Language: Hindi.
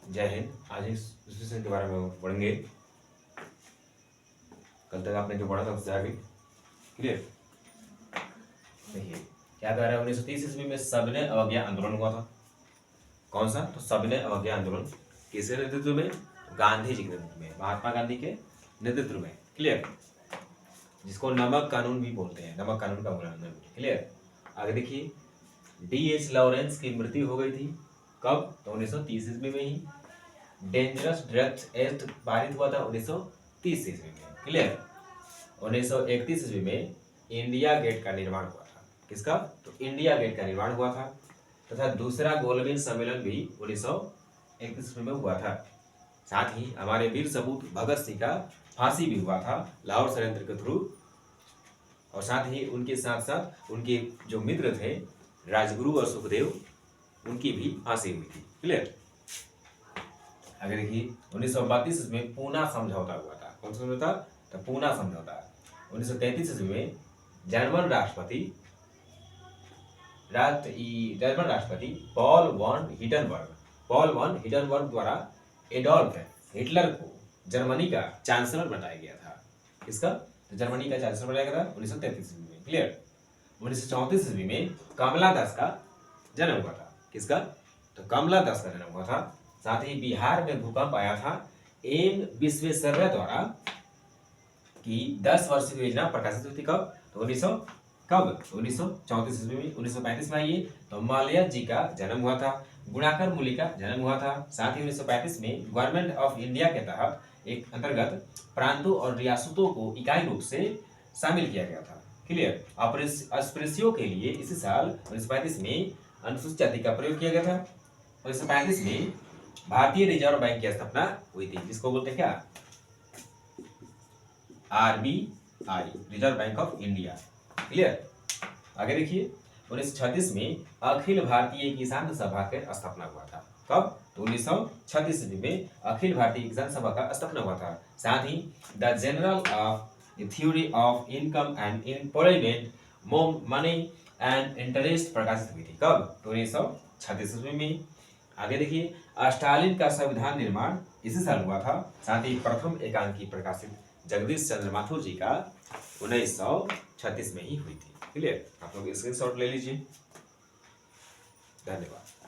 जय हिंद। आज इस विषय के बारे में पढ़ेंगे। कल तक आपने जो पढ़ा था उससे आगे क्लियर। देखिए क्या कह रहा है, 1930 ईस्वी में सविनय अवज्ञा आंदोलन हुआ था। कौन सा? तो सविनय अवज्ञा आंदोलन। किसके नेतृत्व में? गांधी जी के नेतृत्व में, महात्मा गांधी के नेतृत्व में। क्लियर। जिसको नमक कानून भी बोलते हैं, नमक कानून का उल्लंघन। क्लियर। आगे देखिए, D.H. लॉरेंस की मृत्यु हो गई थी। कब? तो 1930 ईस्वी में ही। डेंजरस ड्रग्स एक्ट पारित हुआ था 1930 ईस्वी में। क्लियर। 1931 ईस्वी में इंडिया गेट का निर्माण हुआ था। किसका? तो इंडिया गेट का निर्माण हुआ था। तथा दूसरा गोलमेज सम्मेलन भी 1931 ईस्वी में हुआ था। साथ ही हमारे वीर सपूत भगत सिंह का फांसी भी हुआ था लाहौर षड्यंत्र के थ्रू। और साथ ही उनके साथ साथ उनके जो मित्र थे राजगुरु और सुखदेव, उनकी भी फांसी हुई थी। क्लियर। आगे देखिए, 1932 में पूना समझौता हुआ था। कौन सा समझौता? तो पूना समझौता। 1933 ईस्वी में जर्मन राष्ट्रपति पॉल वन हिंडनबर्ग द्वारा एडोल्फ हिटलर को जर्मनी का चांसलर बनाया गया था। किसका? तो जर्मनी का चांसलर बनाया गया था 1933 ईस्वी में। क्लियर। 1934 ईस्वी में कमला दास का जन्म हुआ था। किसका? तो कमला दास का जन्म हुआ था। साथ ही बिहार में भूकंप आया था। एम विश्वेश्वरैया द्वारा की 10 वर्ष की योजना प्रकाशित हुई थी। कब? तो 1934 ईस्वी में। 1935 में आइए तो मालया जी का जन्म हुआ था। गुणाकर मूली का जन्म हुआ था। साथ ही 1935 में गवर्नमेंट ऑफ इंडिया के तहत एक अंतर्गत प्रांतों और रियासतों को इकाई रूप से शामिल किया गया था। क्लियर। अस्पृश्यों के लिए इसी साल 1935 में अनुसूचित जाति का प्रयोग किया गया था। 1935 में भारतीय रिजर्व बैंक की स्थापना हुई थी, जिसको बोलते हैं क्या? RBI, reserve bank of India. Clear. आगे देखिए, 1936 में अखिल भारतीय किसान सभा के स्थापना हुआ था। कब? तो 1936 ईस्वी में अखिल भारतीय किसान सभा का स्थापना हुआ था। साथ ही the general of theory of income and employment, money and interest प्रकाशित हुई थी। कब? तो 1936 ईस्वी में। आगे देखिए, स्टालिन का संविधान निर्माण इसी साल हुआ था। साथ ही प्रथम एकांकी प्रकाशित जगदीश चंद्र माथुर जी का 1936 में ही हुई थी। क्लियर। आप लोग स्क्रीनशॉट ले लीजिए। धन्यवाद।